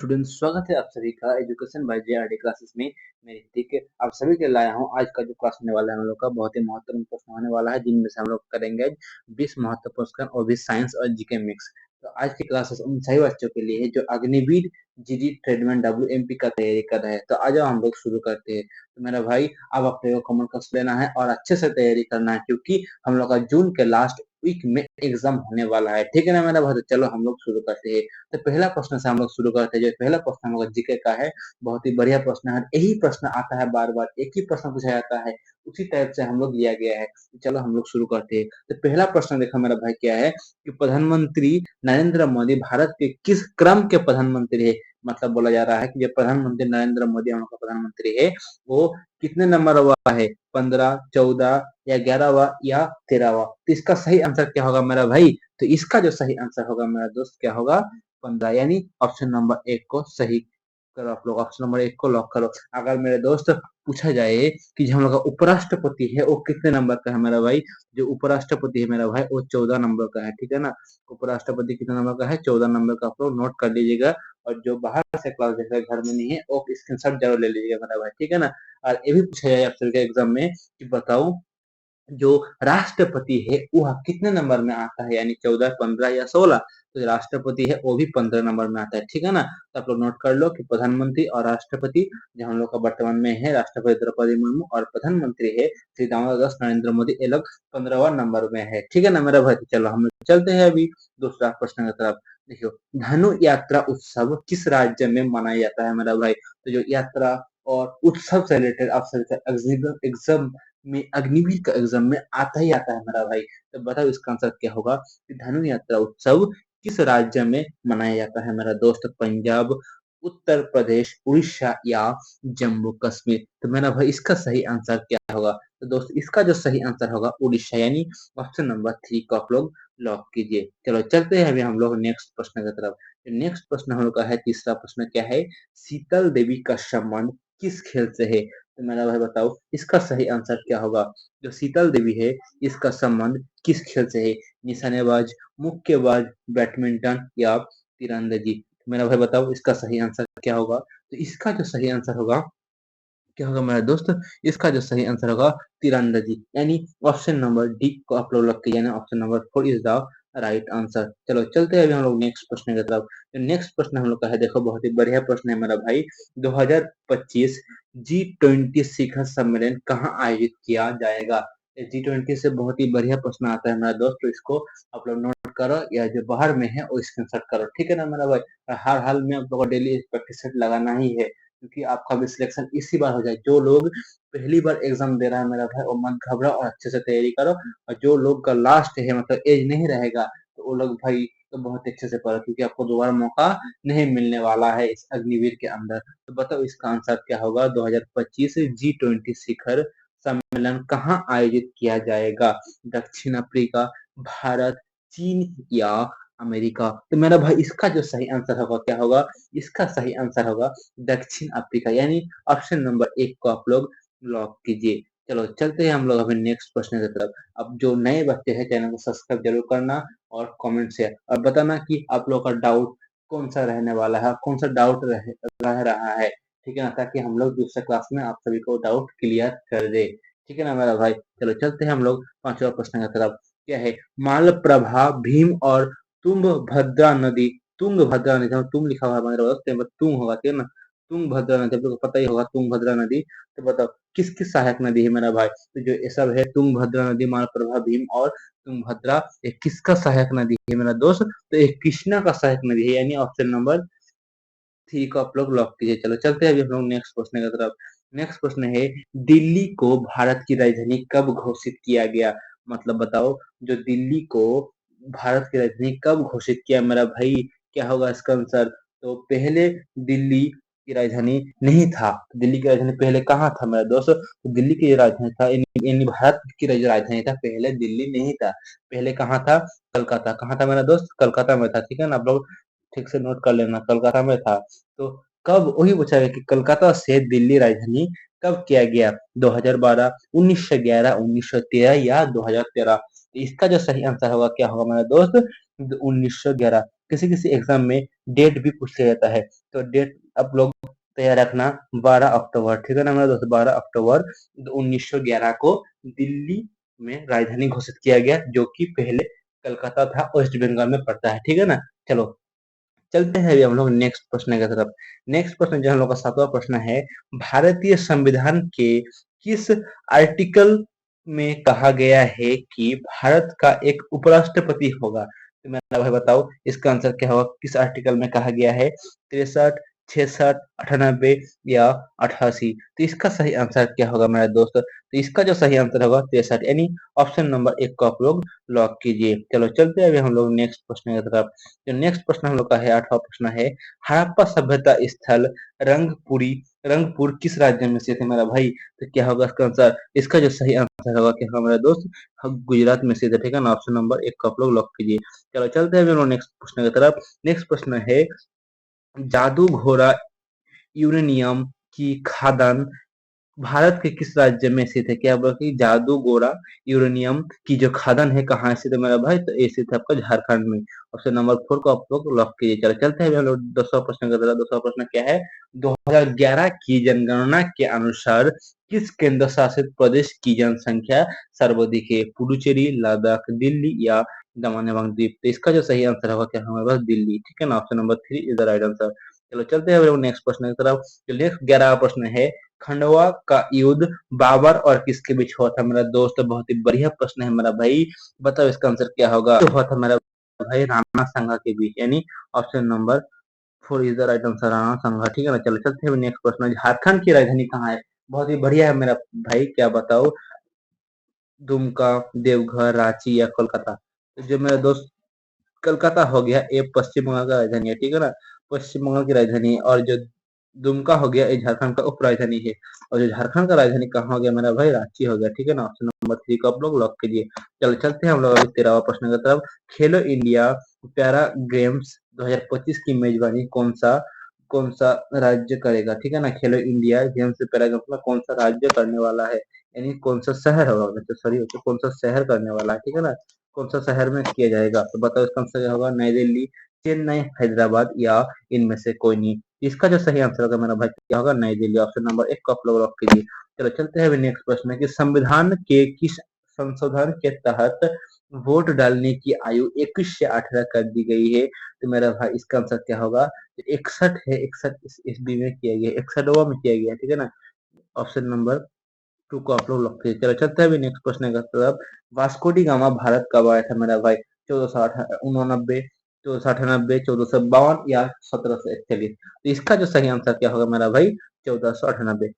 Students, स्वागत है आप सभी का एजुकेशन बाय जेआरडी क्लासेस में। मैं ऋतिक आप सभी के लिए लाया हूँ। आज का जो क्लास होने वाला है हम लोग का बहुत ही महत्वपूर्ण प्रश्न होने वाला है, जिनमें से हम लोग करेंगे 20 महत्वपूर्ण प्रश्न और 20 साइंस और जीके मिक्स। तो आज की क्लासेस उन सभी बच्चों के लिए है जो अग्निवीर जीडी ट्रेडमैन डब्ल्यूएमपी का तैयारी कर रहे हैं। तो आ जाओ हम लोग शुरू करते हैं। तो मेरा भाई, अब आप लोगों को कमेंट कर लेना है और अच्छे से तैयारी करना है, क्योंकि हम लोग का जून के लास्ट वीक में एग्जाम होने वाला है। ठीक है ना मेरा भाई? तो चलो हम लोग शुरू करते हैं। तो पहला प्रश्न से हम लोग शुरू करते हैं। जो पहला प्रश्न हम लोग जीके का है, बहुत ही बढ़िया प्रश्न है। यही प्रश्न आता है बार बार, एक ही प्रश्न पूछा जाता है, उसी टाइप से हम लोग लिया गया है। तो चलो हम लोग शुरू करते हैं। तो पहला प्रश्न देखो मेरा भाई, क्या है कि प्रधानमंत्री नरेंद्र मोदी भारत के किस क्रम के प्रधानमंत्री है। मतलब बोला जा रहा है कि जो प्रधानमंत्री नरेंद्र मोदी हम लोग का प्रधानमंत्री है, वो कितने नंबर हुआ है, 15, 14 या 11वां या 13वां। तो इसका सही आंसर क्या होगा मेरा भाई? तो इसका जो सही आंसर होगा मेरा दोस्त, क्या होगा? 15, यानी ऑप्शन नंबर 1 को सही करो। आप लोग ऑप्शन नंबर 1 को लॉक करो। अगर मेरे दोस्त पूछा जाए कि जो हम लोग का उपराष्ट्रपति है वो कितने नंबर का है मेरा भाई, जो उपराष्ट्रपति है मेरा भाई वो 14 नंबर का है। ठीक है ना? उपराष्ट्रपति कितने नंबर का है? 14 नंबर का। आप लोग नोट कर लीजिएगा। और जो बाहर से क्लास देख रहे हैं, घर में नहीं है, वो स्क्रीनशॉट जरूर ले लीजिएगा मेरा भाई। ठीक है ना? और ये भी पूछा जाए आपसे एग्जाम में कि बताओ, जो राष्ट्रपति है वह कितने नंबर में आता है, यानी 14, 15 या 16। तो जो राष्ट्रपति है वो भी 15 नंबर में आता है। ठीक है ना? तो आप लोग नोट कर लो कि प्रधानमंत्री और राष्ट्रपति जो हम लोग का वर्तमान में है, राष्ट्रपति द्रौपदी मुर्मू और प्रधानमंत्री है श्री दामोदर दास नरेंद्र मोदी, ये लोग 15वां नंबर में है। ठीक है ना मेरा भाई? तो चलो हम लोग चलते हैं अभी दूसरा प्रश्न की तरफ। देखियो, धनु यात्रा उत्सव किस राज्य में मनाया जाता है मेरा भाई? तो जो यात्रा और उत्सव से रिलेटेड आप सभी एग्जाम में, अग्निवीर का एग्जाम में आता ही आता है मेरा भाई। तो बताओ इसका आंसर क्या होगा कि धनु यात्रा उत्सव किस राज्य में मनाया जाता है मेरा दोस्त? पंजाब, उत्तर प्रदेश, उड़ीसा या जम्मू कश्मीर। तो मेरा भाई इसका सही आंसर क्या होगा? तो दोस्त इसका जो सही आंसर होगा उड़ीसा, यानी ऑप्शन नंबर 3 को आप लोग लॉक कीजिए। चलो चलते हैं अभी हम लोग नेक्स्ट प्रश्न की तरफ। नेक्स्ट प्रश्न हम लोग का है, तीसरा प्रश्न क्या है, शीतल देवी का संबंध किस खेल से है? तो मेरा भाई बताओ इसका सही आंसर क्या होगा? जो शीतल देवी है, इसका संबंध किस खेल से है? निशानेबाज, मुक्केबाज, बैडमिंटन या तीरंदाजी। मेरा भाई बताओ इसका सही आंसर क्या होगा? तो इसका जो सही आंसर होगा, क्या होगा मेरा दोस्त? इसका जो सही आंसर होगा तीरंदाजी, यानी ऑप्शन नंबर डी को आप लोग लग के, यानी option number 4 is the right answer. चलो चलते हैं अभी हम लोग नेक्स्ट प्रश्न की तरफ। तो नेक्स्ट प्रश्न हम लोग का है, देखो बहुत ही बढ़िया प्रश्न है मेरा भाई। 2025 G20 शिखर सम्मेलन कहाँ आयोजित किया जाएगा? G20 से बहुत ही बढ़िया प्रश्न आता है मेरा दोस्त, तो इसको आप लोग नोट करो, या जो बाहर में है वो स्क्रीनशॉट करो। ठीक है ना मेरा भाई? हर हाल में आप लोग को डेली प्रैक्टिस सेट लगाना ही है, क्योंकि आपका भी सिलेक्शन इसी बार हो जाए। जो लोग पहली बार एग्जाम दे रहा है मेरा भाई, वो मत घबराओ और अच्छे से तैयारी करो। और जो लोग का लास्ट है, मतलब एज नहीं रहेगा, तो वो लोग भाई तो बहुत अच्छे से पढ़ो, क्योंकि आपको दोबारा मौका नहीं मिलने वाला है इस अग्निवीर के अंदर। तो बताओ इसका आंसर क्या होगा? 2025 G20 शिखर सम्मेलन कहाँ आयोजित किया जाएगा? दक्षिण अफ्रीका, भारत, चीन या अमेरिका। तो मेरा भाई इसका जो सही आंसर होगा क्या होगा? इसका सही आंसर होगा दक्षिण अफ्रीका, यानी ऑप्शन नंबर 1 को आप लोग लॉक कीजिए। चलो चलते हैं हम लोग अभी नेक्स्ट प्रश्न की तरफ। अब जो नए बच्चे हैं, चैनल को सब्सक्राइब जरूर करना और कमेंट शेयर और बताना कि आप लोग का डाउट कौन सा रहने वाला है, कौन सा डाउट रह रहा है। ठीक है ना? ताकि हम लोग दूसरे क्लास में आप सभी को डाउट क्लियर कर दे। ठीक है ना मेरा भाई? चलो चलते हैं हम लोग पांचवा प्रश्न की तरफ। क्या है? मालप्रभा, भीम और तुंगभद्रा नदी, तुंगभद्रा नदी, तुम लिखा हुआ है हमारे दोस्त, तुंग होगा, ठीक है ना? तुंगभद्रा नदी आप लोग को पता ही होगा, तुंगभद्रा नदी। तो बताओ किसकी सहायक नदी है मेरा भाई? तो जो ये सब है, तुंगभद्रा नदी, मालप्रभा, भीम और तुंगभद्रा, ये किसका सहायक नदी है मेरा दोस्त? तो ये कृष्णा का सहायक नदी है, यानी ऑप्शन नंबर 3 को आप लोग लॉक कीजिए। चलो चलते हैं अभी हम लोग नेक्स्ट प्रश्न की तरफ। नेक्स्ट प्रश्न है, दिल्ली को भारत की राजधानी कब घोषित किया गया? मतलब बताओ, जो दिल्ली को भारत की राजधानी कब घोषित किया मेरा भाई? क्या होगा इसका आंसर? तो पहले दिल्ली की राजधानी नहीं था। दिल्ली की राजधानी पहले कहाँ था मेरा दोस्त? तो दिल्ली की जो राजधानी था, यानी भारत की जो राजधानी था, पहले दिल्ली नहीं था। पहले कहाँ था? कलकत्ता। कहाँ था मेरा दोस्त? कलकत्ता में था। ठीक है ना? आप लोग ठीक से नोट कर लेना, कलकत्ता में था। तो कब, वही पूछा गया कि कलकत्ता से दिल्ली राजधानी कब किया गया? 2012, 1911, 1913 या 2013। इसका जो सही आंसर होगा क्या होगा मेरा दोस्त? 1911। किसी किसी एग्जाम में डेट भी पूछ लिया जाता है। तो डेट आप लोग तैयार रखना, 12 अक्टूबर, ठीक है ना मेरे दोस्त, 12 अक्टूबर 1911 को दिल्ली में राजधानी घोषित किया गया, जो कि पहले कलकत्ता था, वेस्ट बंगाल में पड़ता है, ठीक है ना। चलो चलते हैं अभी हम लोग नेक्स्ट प्रश्न की तरफ। नेक्स्ट प्रश्न जो हम लोग का 7वां प्रश्न है, भारतीय संविधान के किस आर्टिकल में कहा गया है कि भारत का एक उपराष्ट्रपति होगा? तो मेरा भाई बताओ इसका आंसर क्या होगा, किस आर्टिकल में कहा गया है? 63, 66, 98 या 88? तो इसका सही आंसर क्या होगा मेरा दोस्त? तो इसका जो सही आंसर होगा 63, यानी ऑप्शन नंबर 1 को आप लोग लॉक कीजिए। चलो चलते हैं अभी हम लोग नेक्स्ट प्रश्न की तरफ। जो नेक्स्ट प्रश्न हम लोग का है 8वां प्रश्न है, हड़प्पा सभ्यता स्थल रंगपुरी रंगपुर किस राज्य में स्थित है मेरा भाई? तो क्या होगा इसका आंसर? इसका जो सही आंसर होगा क्या होगा मेरा दोस्त? गुजरात में स्थित है, ठीक है ना। ऑप्शन नंबर 1 को आप लोग लॉक कीजिए। चलो चलते हैं अभी हम लोग नेक्स्ट प्रश्न की तरफ। नेक्स्ट प्रश्न है, जादू घोड़ा यूरेनियम की खादान भारत के किस राज्य में स्थित है? क्या बोला कि जादूगोड़ा यूरेनियम की जो खदान है कहाँ स्थित है मेरा भाई? तो ये स्थित है आपका झारखंड में। ऑप्शन नंबर 4 को आप लोग लॉक कीजिए। चलो चलते हैं अभी हम लोग 200 प्रश्न का। 200 प्रश्न क्या है, 2011 की जनगणना के अनुसार किस केंद्र शासित प्रदेश की जनसंख्या सर्वाधिक है? पुडुचेरी, लद्दाख, दिल्ली या दमन एवं दीव? तो इसका जो सही आंसर होगा क्या हमारे पास? दिल्ली, ठीक है ना। Option number 3 is the right answer. चलो चलते हैं नेक्स्ट प्रश्न की तरफ। नेक्स्ट 11वां प्रश्न है, खंडवा का युद्ध बाबर और किसके बीच हुआ था मेरा दोस्त? बहुत ही बढ़िया प्रश्न है मेरा भाई, बताओ इसका आंसर क्या होगा? हुआ था मेरा भाई राणा संघा के बीच, यानी option number 4 is the right answer, Rana संघा, ठीक है ना। चलो चलते हैं नेक्स्ट प्रश्न, झारखंड की राजधानी कहाँ है? बहुत ही बढ़िया है मेरा भाई, क्या बताओ? दुमका, देवघर, रांची या कोलकाता? तो जो मेरा दोस्त कलकत्ता हो गया, ये पश्चिम बंगाल का राजधानी है, ठीक है ना। पश्चिम बंगाल की राजधानी है। और जो दुमका हो गया ये झारखंड का उप राजधानी है। और जो झारखंड का राजधानी कहाँ हो गया मेरा भाई? रांची हो गया, ठीक है ना। ऑप्शन नंबर 3 को आप लोग लॉक कीजिए। चलो चलते हैं हम लोग अभी 13वां प्रश्न की तरफ। खेलो इंडिया पैरा गेम्स 2025 की मेजबानी कौन सा राज्य करेगा? ठीक है ना। खेलो इंडिया गेम्स पैरा गेम्स में कौन सा राज्य करने वाला है, यानी कौन सा शहर होगा, सॉरी कौन सा शहर करने वाला है, ठीक है ना। कौन सा शहर में किया जाएगा? तो बताओ इसका आंसर क्या होगा? नई दिल्ली, चेन्नई, हैदराबाद या इनमें से कोई नहीं? इसका जो सही आंसर होगा मेरा भाई क्या होगा? नई दिल्ली। ऑप्शन नंबर 1 को आप लोग लॉक कीजिए। चलो चलते हैं नेक्स्ट प्रश्न कि संविधान के किस संशोधन के तहत वोट डालने की आयु 21 से 18 कर दी गई है? तो मेरा भाई इसका आंसर क्या होगा? 61 है, 61 इस ईस्वी में किया गया, 61वां में किया गया, ठीक है ना। ऑप्शन नंबर 2 को आप लोग लॉक कीजिए। चलो चलते हैं अभी नेक्स्ट प्रश्न का तरफ। वास्को डी गामा भारत कब आया था मेरा भाई? 1489, 1498, 1452 या 1741? तो इसका जो सही आंसर क्या होगा मेरा भाई? 1498।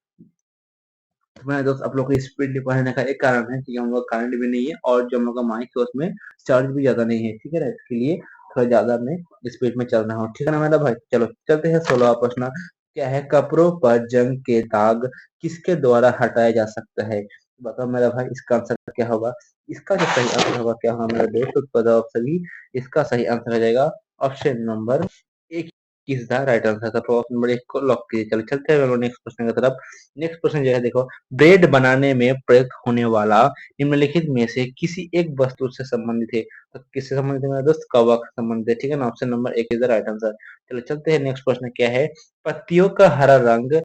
तो मेरा दोस्त आप लोग को स्पीड पढ़ने का एक कारण है कि हम लोग करंट भी नहीं है, और जो हम लोग का माइक है उसमें चार्ज भी ज्यादा नहीं है, ठीक है ना। इसके लिए थोड़ा ज्यादा में स्पीड में चल रहा हूँ, ठीक है ना मेरा भाई। चलो चलते हैं 16वां प्रश्न। क्या है, कपड़ों पर जंग के दाग किसके द्वारा हटाया जा सकता है? बताओ मेरा भाई इसका आंसर क्या होगा? इसका जो सही आंसर होगा क्या होगा मेरा दोस्त? तो बताओ आप सभी, इसका सही आंसर हो जाएगा option number 1 is the right answer था। तो ऑप्शन नंबर 1 को लॉक कीजिए। चलो चलते हैं नेक्स्ट प्रश्न की तरफ। नेक्स्ट प्रश्न जो है देखो, ब्रेड बनाने में प्रयुक्त होने वाला निम्नलिखित में से किसी एक वस्तु से संबंधित है? तो किससे संबंधित है मेरा दोस्त? कौवा से संबंधित है, ठीक है ना। Option number 1 is the right answer. चलो चलते हैं नेक्स्ट प्रश्न क्या है, पत्तियों का हरा रंग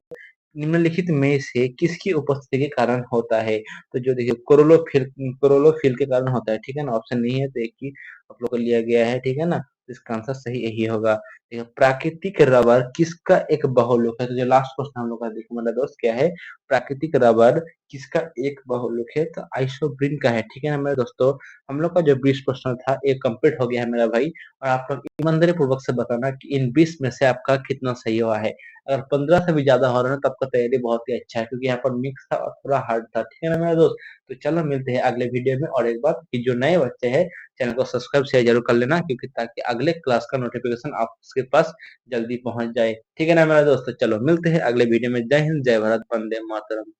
निम्नलिखित में से किसकी उपस्थिति के कारण होता है? तो जो देखिए क्लोरोफिल के कारण होता है, ठीक है ना। ऑप्शन नहीं है तो एक ही आप लोग को लिया गया है, ठीक है ना। तो इसका आंसर सही यही होगा। देखिए प्राकृतिक रबर किसका एक बहुलक है? तो जो लास्ट क्वेश्चन हम लोग का देखो मेरा दोस्त क्या है, प्राकृतिक रबर किसका एक बहुलक है? तो आइसोप्रीन का है, ठीक है ना मेरे दोस्तों। हम लोग का जो 20 प्रश्न था एक कंप्लीट हो गया है मेरा भाई। और आप लोग ईमानदारी पूर्वक से बताना कि इन 20 में से आपका कितना सही हुआ है। अगर 15 से भी ज्यादा हो रहा है ना तो आपका तैयारी बहुत ही अच्छा है, क्योंकि यहाँ पर मिक्स था और थोड़ा हार्ड था, ठीक है ना मेरा दोस्त। तो चलो मिलते हैं अगले वीडियो में। और एक बात कि जो नए बच्चे हैं चैनल को सब्सक्राइब शेयर जरूर कर लेना, क्योंकि ताकि अगले क्लास का नोटिफिकेशन आपके पास जल्दी पहुंच जाए, ठीक है ना मेरा दोस्त। चलो मिलते हैं अगले वीडियो में। जय हिंद, जय भारत, वंदे मातरम।